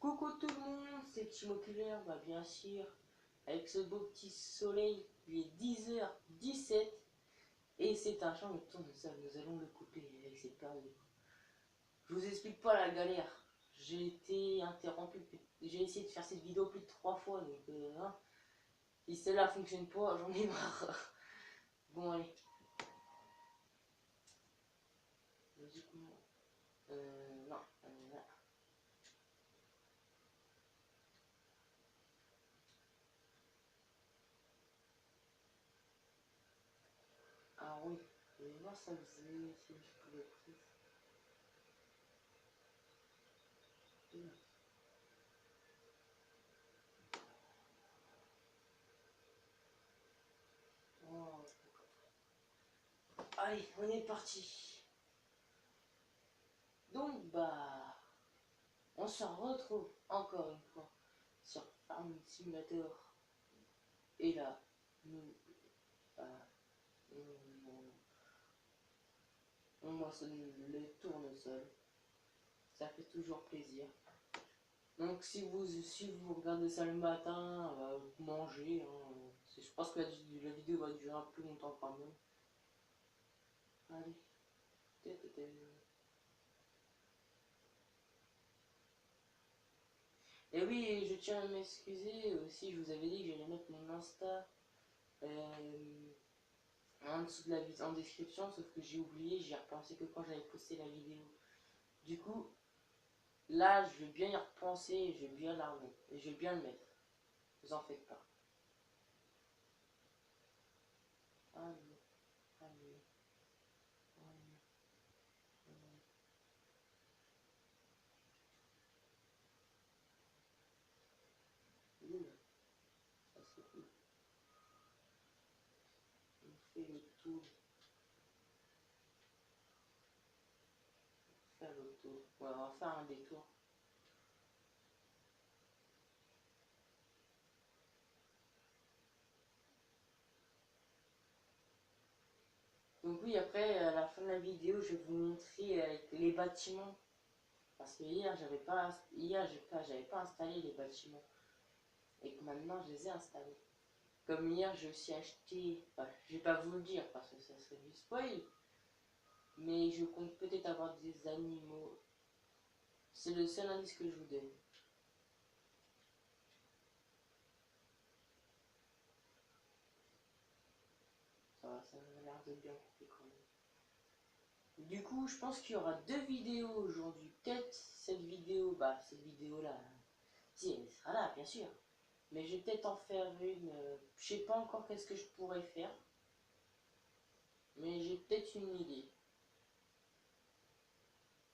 Coucou tout le monde, c'est Team Oculaire, bah bien sûr, avec ce beau petit soleil, il est 10h17 et c'est un champ de tournesol, nous allons le couper avec cette paire de coups. Je vous explique pas la galère, j'ai été interrompu, j'ai essayé de faire cette vidéo plus de 3 fois, donc hein, si celle-là fonctionne pas, j'en ai marre. Bon allez. Logiquement, non, là. Ah oui, je vais voir ça faisait si je pouvais presser. Oh. Allez, on est parti. Donc bah, on se retrouve encore une fois sur Farming Simulator. Et là, nous, bah, on moissonne le tournesol. Ça fait toujours plaisir. Donc si vous regardez ça le matin, vous mangez. Hein, je pense que la vidéo va durer un peu longtemps quand même. Allez. Et oui, je tiens à m'excuser aussi, je vous avais dit que j'allais mettre mon Insta en dessous de la vidéo, en description, sauf que j'ai oublié, j'y ai repensé que quand j'avais posté la vidéo. Du coup, là, je vais bien y repenser et je vais bien la remettre. Et je vais bien le mettre. Vous en faites pas. Allez, allez, allez, allez. Oula, ça c'est cool. On fait le tour. Faire le tour. Ouais, on va faire un détour. Donc oui, après, à la fin de la vidéo, je vais vous montrer les bâtiments. Parce que hier, j'avais pas installé les bâtiments. Et que maintenant, je les ai installés. Comme hier, j'ai aussi acheté... Enfin, je vais pas vous le dire parce que ça serait du spoil. Mais je compte peut-être avoir des animaux. C'est le seul indice que je vous donne. Ça a l'air de bien couper quand même. Du coup, je pense qu'il y aura 2 vidéos aujourd'hui. Peut-être cette vidéo-là. Si, elle sera là, bien sûr. Mais je vais peut-être en faire une. Je sais pas encore qu'est-ce que je pourrais faire. Mais j'ai peut-être une idée.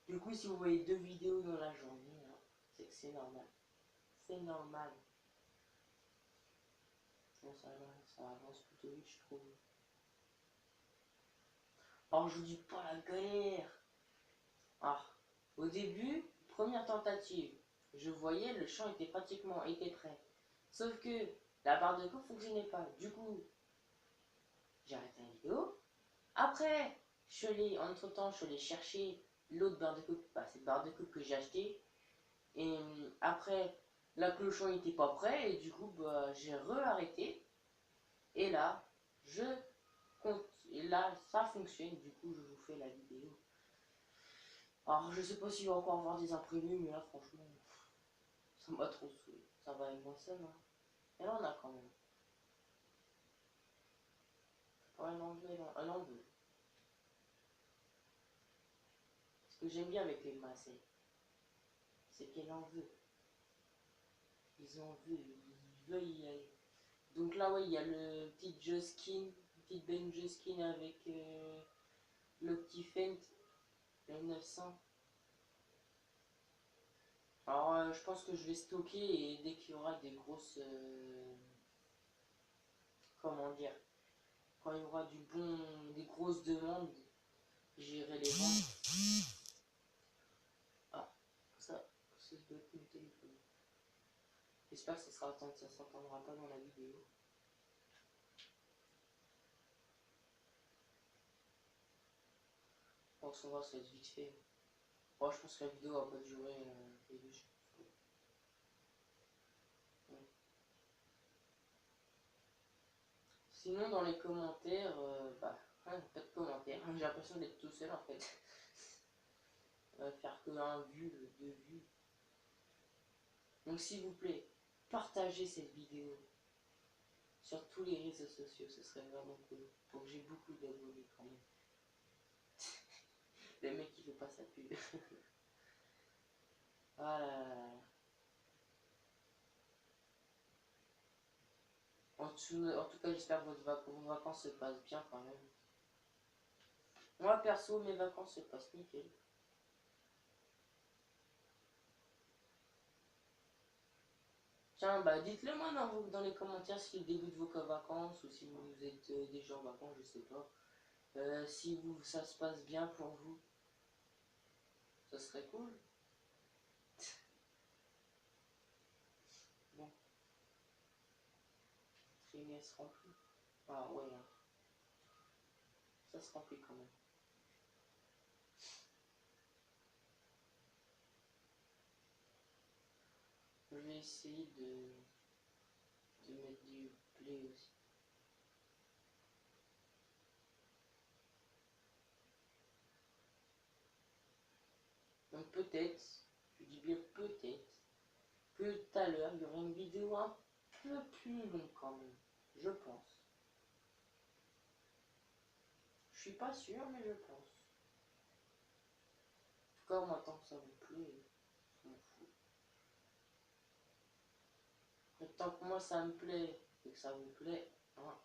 Du coup, si vous voyez 2 vidéos dans la journée, hein, c'est que c'est normal. C'est normal. Bon, ça avance plutôt vite, je trouve. Alors, je vous dis pas la galère. Ah, au début, première tentative, je voyais le champ était prêt. Sauf que la barre de coupe fonctionnait pas. Du coup, j'ai arrêté la vidéo. Après, entre temps, je suis allé chercher l'autre barre de coupe, cette barre de coupe que j'ai achetée. Et après, la clochon n'était pas prêt et du coup, j'ai re-arrêté. Et là, je compte. Et là, ça fonctionne. Du coup, je vous fais la vidéo. Alors, je sais pas s'il va encore avoir des imprévus, mais là, franchement, ça m'a trop saoulé. Ça va être moins seul, hein. Et là, on a quand même. Pas un enlever, un enlever. Ce que j'aime bien avec les masses, c'est qu'elle en veut. Ils en veulent, ils veulent y aller. Donc là, ouais, il y a le petit Juskin, petite Ben Juskin avec le petit Fent, le 900. Alors, je pense que je vais stocker et dès qu'il y aura des grosses. Comment dire? Quand il y aura des grosses demandes, j'irai les vendre. Ah, ça doit être mon téléphone. J'espère que ça s'entendra pas dans la vidéo. Bon, ça va être vite fait. Bon, je pense que la vidéo va pas durer les deux. Sinon, dans les commentaires, pas de commentaires. J'ai l'impression d'être tout seul en fait. Faire que un vue, deux vues. Donc s'il vous plaît, partagez cette vidéo sur tous les réseaux sociaux, ce serait vraiment cool. Pour que j'ai beaucoup d'abonnés quand même. Le mec qui fait pas sa pub. Voilà. En tout cas, j'espère que vos vacances se passent bien quand même. Moi, perso, mes vacances se passent nickel. Tiens, bah dites-le moi dans les commentaires si le début de vos vacances ou si vous êtes déjà en vacances, je sais pas. Si ça se passe bien pour vous, ça serait cool. Bon, trimestre rempli. Ah ouais, hein. Ça se remplit quand même. Je vais essayer de mettre du play aussi. Donc peut-être, je dis bien peut-être, que tout à l'heure il y aura une vidéo un peu plus longue quand même. Je pense. Je suis pas sûr, mais je pense. En tout cas, moi, tant que ça vous plaît, je m'en fous. Et tant que moi ça me plaît et que ça vous plaît, hein.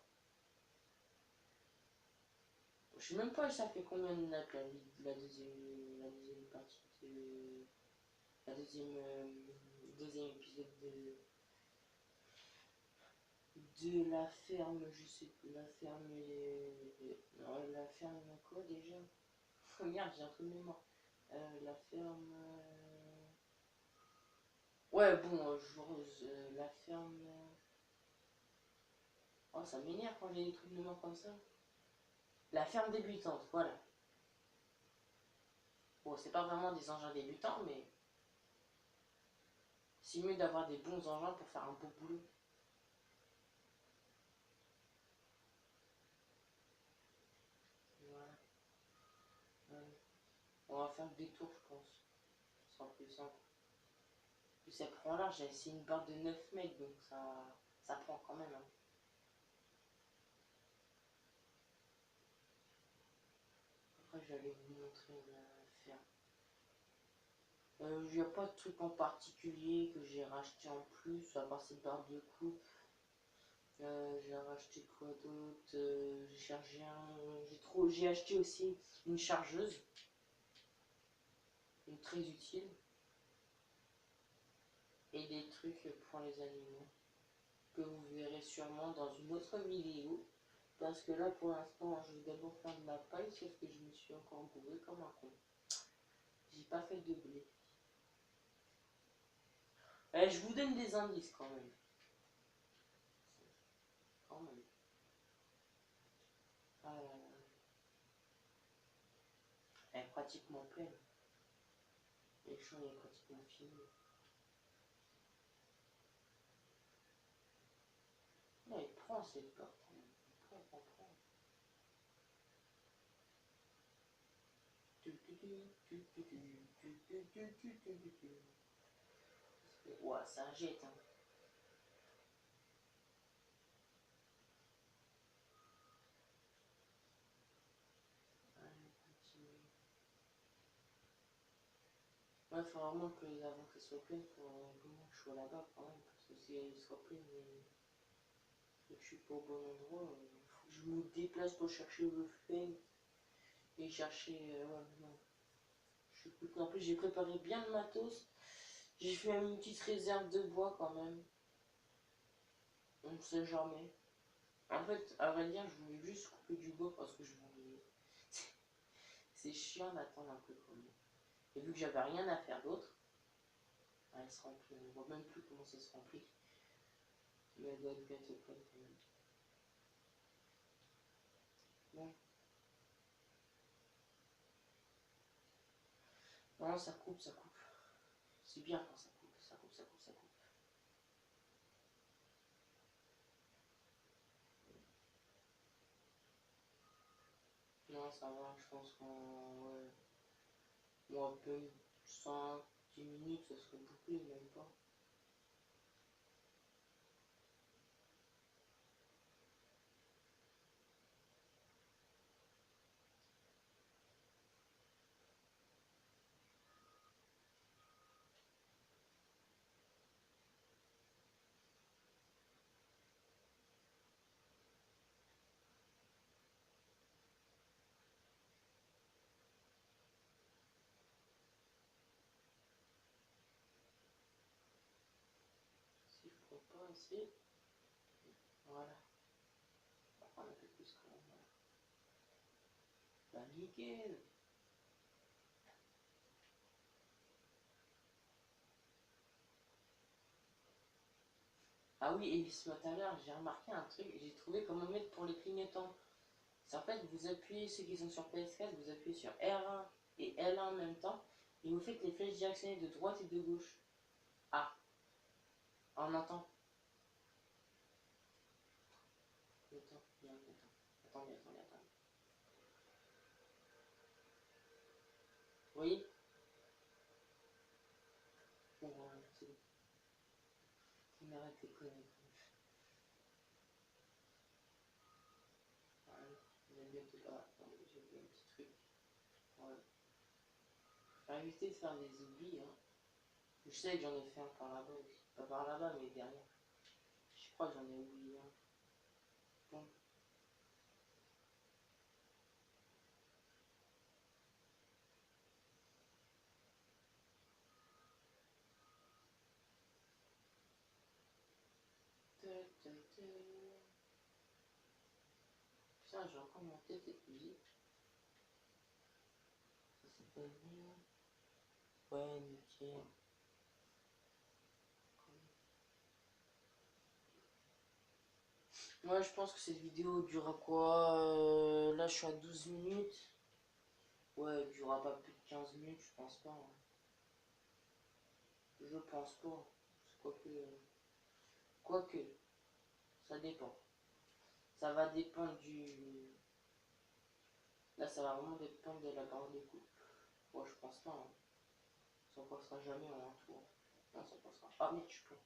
Je sais même pas ça fait combien de notes la deuxième partie de la deuxième épisode de la ferme, je sais plus, la ferme non, la ferme quoi déjà. Oh merde, j'ai un truc de mémoire. La ferme ouais bon, la ferme oh ça m'énerve quand j'ai des trucs de mémoire comme ça. La ferme débutante, voilà. Bon, c'est pas vraiment des engins débutants, mais c'est mieux d'avoir des bons engins pour faire un beau boulot. Voilà. On va faire le détour, je pense. Ce sera plus simple. Plus ça prend large, c'est une barre de 9 mètres, donc ça prend quand même. Hein. Après, je vais aller vous montrer la ferme. Il n'y a pas de truc en particulier que j'ai racheté en plus, à part cette barre de coupe. J'ai racheté quoi d'autre j'ai acheté aussi une chargeuse, une très utile, et des trucs pour les animaux que vous verrez sûrement dans une autre vidéo. Parce que là, pour l'instant, je vais d'abord faire de la paille, sauf que je me suis encore bourré comme un con. J'ai pas fait de blé. Je vous donne des indices quand même. Quand même. Elle est pratiquement pleine. Le champ est pratiquement fini. Là, il prend cette porte. Il prend. Ouais, ça jette. Hein. Ouais, il faut vraiment que avant qu'elle soit pleine, il faut vraiment que je sois là-bas quand même. Parce que si elle soit pleine et que je suis pas au bon endroit, il faut que je me déplace pour chercher le feng et chercher. Ouais, non. Je suis plus en plus, j'ai préparé bien le matos. J'ai fait une petite réserve de bois quand même. On ne sait jamais. En fait, à vrai dire, je voulais juste couper du bois parce que je m'ennuyais. C'est chiant d'attendre un peu quand même. Et vu que j'avais rien à faire d'autre, elle se remplit. On voit même plus comment ça se remplit. Mais elle doit être bientôt pleine quand même. Bon. Non, ça coupe, ça coupe. C'est bien quand ça coupe, ça coupe, ça coupe, ça coupe. Non, ça va, je pense qu'en ouais, moi, à peine 5, 10 minutes, ça serait bouclé, même pas. Si je prends pas assez, voilà. On va prendre un peu plus quand même. Voilà. Bah, nickel. Ah oui, et ce matin-là, j'ai remarqué un truc, j'ai trouvé comment mettre pour les clignotants. C'est en fait, vous appuyez, ceux qui sont sur PS4, vous appuyez sur R1 et L1 en même temps, et vous faites les flèches directionnelles de droite et de gauche. Ah, on entend. Attends, attendez. Vous voyez? Bon, voilà, c'est bon. On arrête de conneries. Voilà, on est bientôt là. Attendez, j'ai oublié un petit truc. Voilà. Faut éviter de faire des oublis, hein. Je sais que j'en ai fait un par là-bas aussi. Pas par là-bas, mais derrière. Je crois que j'en ai oublié un. Bon. Putain, j'ai encore mon tête cette musique. Ça s'appelle bien. Ouais, nickel. Moi, je pense que cette vidéo durera quoi là, je suis à 12 minutes. Ouais, elle durera pas plus de 15 minutes, je pense pas, hein. Je pense pas. Quoique, ça dépend. Ça va dépendre du. Là, ça va vraiment dépendre de la barre de coupe. Moi, je pense pas, hein. Ça passera jamais en un tour. Non, ça passera. Ah, mais je suis plein.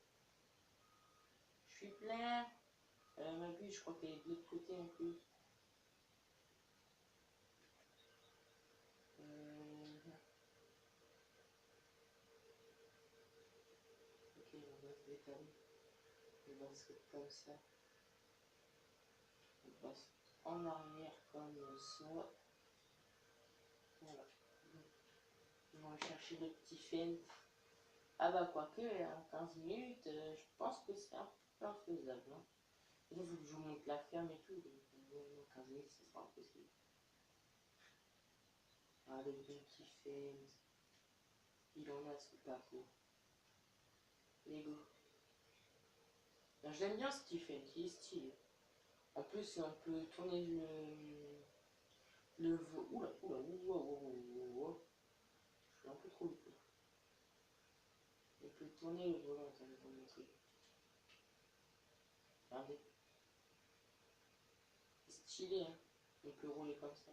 Je suis plein. Ma bille, je crois qu'elle est de l'autre côté en plus. Ok, on va se détaler. On va se mettre comme ça. On passe en arrière comme ça. Voilà. On va chercher le petit fan. Ah bah quoique, en 15 minutes, je pense que c'est un peu infaisable, hein. Il faut que je vous montre la ferme et tout. Donc, en 15 minutes, ce sera impossible. Ah, le bon petit fan. Il en a sous le capot. Lego. J'aime bien ce petit fan, qui est stylé. En plus, on peut tourner le oula, je suis un peu trop vite là. On peut tourner le volant, attendez, pour montrer. Regardez. C'est stylé, hein. On peut rouler comme ça.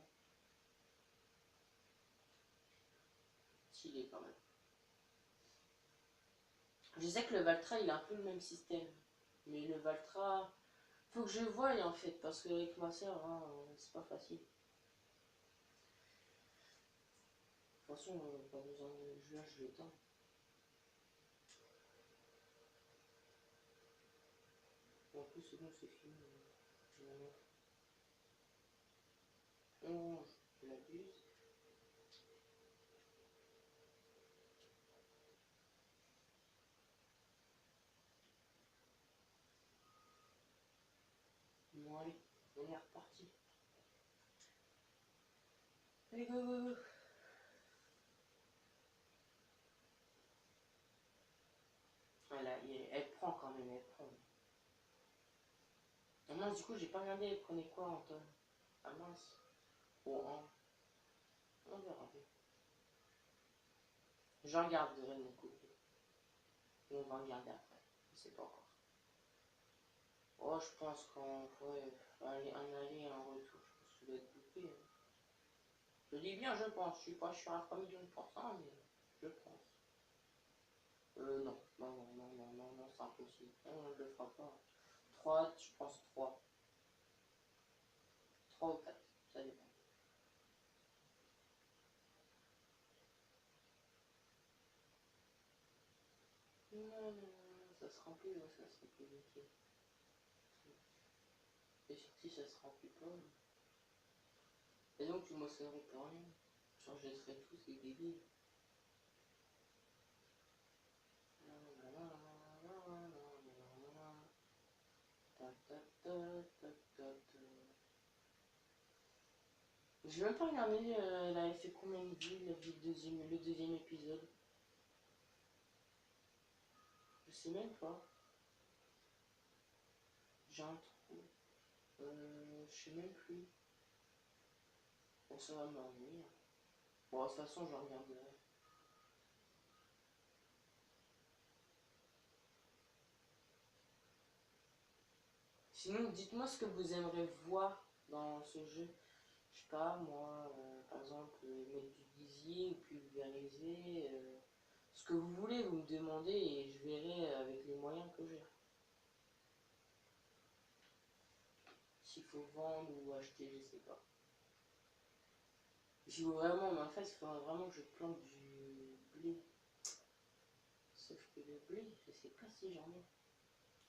Stylé quand même. Je sais que le Valtra, il a un peu le même système. Mais le Valtra, faut que je voie en fait, parce qu'avec ma soeur, hein, c'est pas facile. De toute façon, pas besoin de jouer, je l'éteins. En plus, c'est bon, c'est fini. On range la buse. Bon, allez, on est reparti. Allez, go, go, go. Voilà, elle prend quand même, elle prend. Ah mince, du coup, j'ai pas regardé, elle prenait quoi en tonne? Ah mince. Oh, on verra bien. Je regarderai mon côté. Et on va regarder après. Je sais pas encore. Oh, je pense qu'on pourrait aller un aller et un retour. Je pense que ça doit être bouclé, hein. Je dis bien, je pense. Je suis pas sûr à 3 millions de pourcents, mais je pense. Non. Non, non, non, non, non, non, c'est impossible. On ne le fera pas. 3, je pense 3. 3 ou 4, ça dépend. Non, non, non, ça se remplit, ouais, ça se remplit nickel. Et si ça se remplit pas. Et donc tu m'osserais pour rien. Genre, je serais tous des débiles. J'ai même pas regardé, elle avait fait combien de vues, le deuxième épisode. Je sais même pas. J'ai un trou. Je sais même plus. Bon, ça va m'ennuyer. Bon, de toute façon, je regarderai. Sinon, dites-moi ce que vous aimeriez voir dans ce jeu. Je sais pas, moi, par exemple, mettre du lisier, ou pulvériser, ce que vous voulez, vous me demandez et je verrai avec les moyens que j'ai. S'il faut vendre ou acheter, je sais pas. Si vous vraiment m'en fait, il faudrait vraiment que je plante du blé. Sauf que le blé, je sais pas si j'en ai.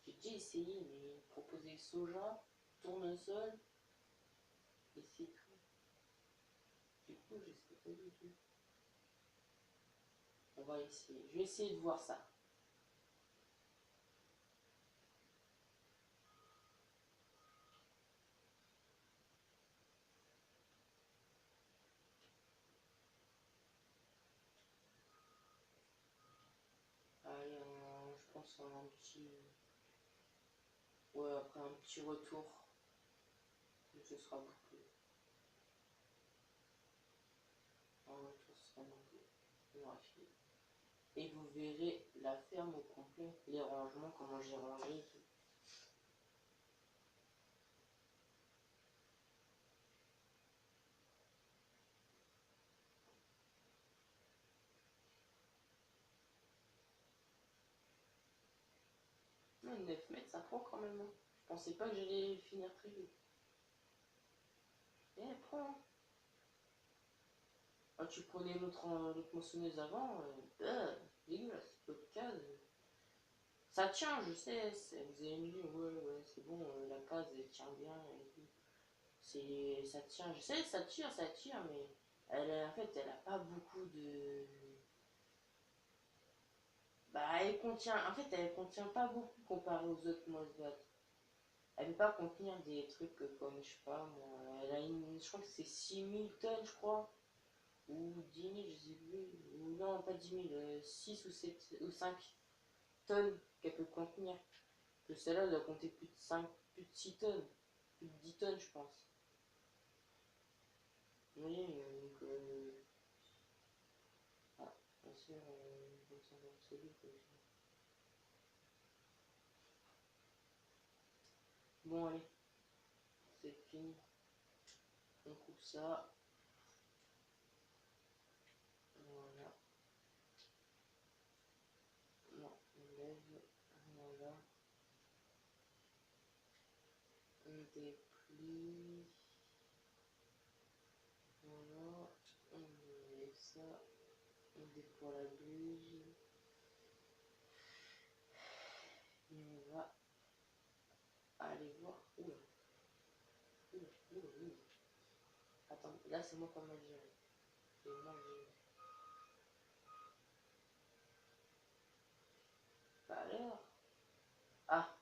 J'ai déjà essayé, mais proposer soja, tournesol et c'est tout. Du coup, je sais pas du tout. On va essayer. Je vais essayer de voir ça. Allez, je pense à un petit... Ouais, après un petit retour, ce sera bouclé. Un retour, ce sera bouclé. On aura fini. Et vous verrez la ferme au complet, les rangements, comment j'ai rangé et tout. Non, 9 mètres, ça prend quand même. Hein. Je pensais pas que j'allais finir très vite. Eh, prends. Ah, tu prenais l'autre moissonneuse avant, dégueulasse. L'autre case. Ça tient, je sais. Vous avez mis, ouais, ouais, c'est bon, la case, elle tient bien et tout. Ça tient, je sais, ça tire, mais en fait, elle a pas beaucoup de. Bah, elle contient pas beaucoup comparé aux autres moiseboîtes. Elle peut pas contenir des trucs comme, je sais pas, moi, je crois que c'est 6 000 tonnes, je crois, ou 10 000, je sais plus, ou non, pas 10 000, 6 ou 7 ou 5 tonnes qu'elle peut contenir. Que celle-là doit compter plus de 5, plus de 6 tonnes, plus de 10 tonnes, je pense. Oui, donc, ah, bien sûr, donc ça va absolu, quoi. Bon, allez, c'est fini. On coupe ça. Voilà. Non, on lève. Voilà. On déplie. Voilà. On lève ça. On déploie la buse. Et on va aller voir. Oula. Oula, oula, oula. Attends, là c'est moi qui ai mal géré. C'est mal géré. Pas alors. Ah.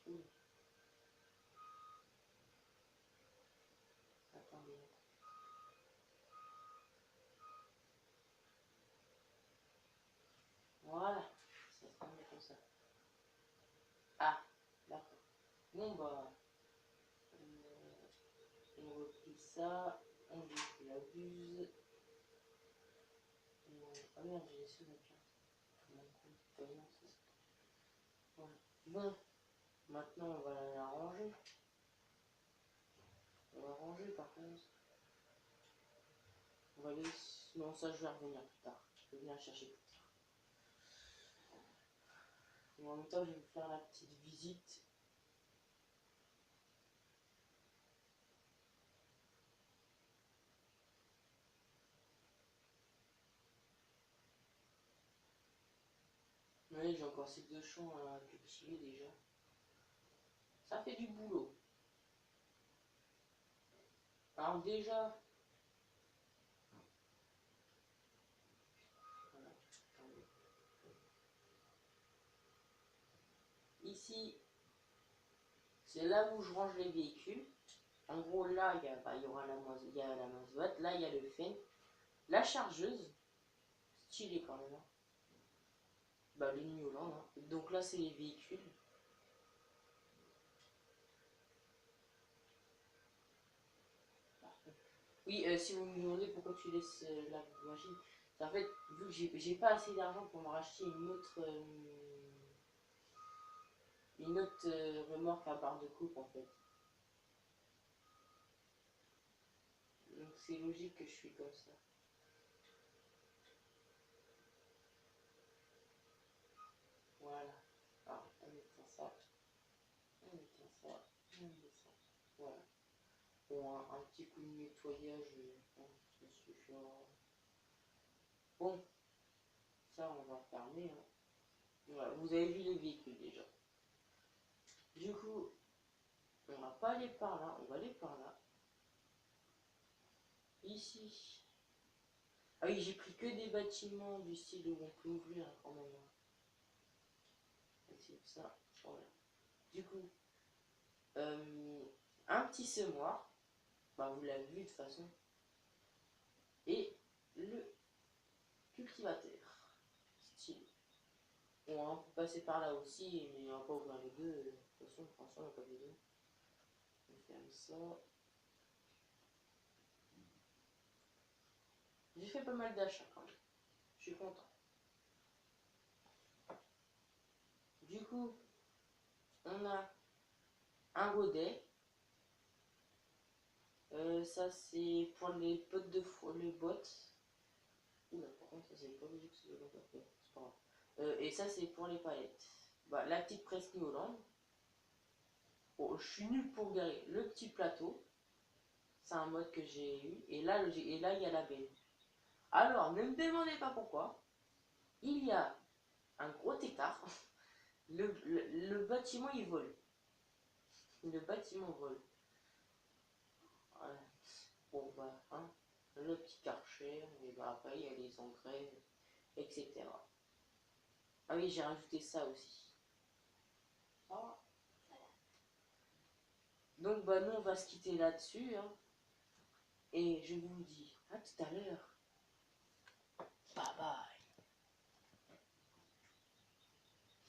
Oula. Attendez. Voilà. Ça sera mieux comme ça. Ah. D'accord. Bon bah. On replie ça. On déplie la buse. Ah merde, j'ai laissé la carte. Mon coup de faïence. Voilà. Bon. Maintenant on va la ranger. On va ranger par contre. On va aller... Non, ça je vais revenir plus tard. Je vais venir chercher plus tard. En même temps, je vais vous faire la petite visite. Oui, j'ai encore ces 2 champs à cultiver déjà. Ça fait du boulot. Alors déjà, voilà, ici, c'est là où je range les véhicules. En gros, là, il y aura la mazotte, là, il y a le fen, la chargeuse, stylé quand même. Hein. Bah, les New Holland, hein. Donc là, c'est les véhicules. Oui, si vous me demandez pourquoi tu laisses la machine, c'est en fait, vu que j'ai pas assez d'argent pour me racheter une autre remorque à barre de coupe en fait. Donc c'est logique que je suis comme ça. Voilà. Alors, on éteint ça. On éteint ça. On descend. Voilà. Bon, un petit coup de nettoyage, bon, ça suffira. Bon, ça on va fermer. Hein. Voilà, vous avez vu les véhicules déjà. Du coup, on va pas aller par là, on va aller par là. Ici. Ah oui, j'ai pris que des bâtiments du style où on peut ouvrir quand même. C'est ça. Voilà. Du coup, un petit semoir. Bah, vous l'avez vu de toute façon. Et le cultivateur. Style. Bon, hein, on peut passer par là aussi, mais on va pas ouvrir les deux. De toute façon, pour l'instant, on n'a pas besoin. On ferme ça. J'ai fait pas mal d'achats quand même. Je suis content. Du coup, on a un godet. Ça, c'est pour les potes de les bottes. Oula, par contre, ça, c'est pas logique, c'est pas grave. Et ça, c'est pour les palettes. Bah, la petite presse New Holland. Bon, je suis nul pour garer. Le petit plateau. C'est un mode que j'ai eu. Et là, il y a la benne. Alors, ne me demandez pas pourquoi. Il y a un gros écart. Le bâtiment, il vole. Le bâtiment vole. Voilà. Bon, bah, hein, le petit karcher, et bah après, il y a les engrais, etc. Ah oui, j'ai rajouté ça aussi. Ah. Donc, bah, nous, on va se quitter là-dessus. Hein, et je vous dis à tout à l'heure. Bye bye.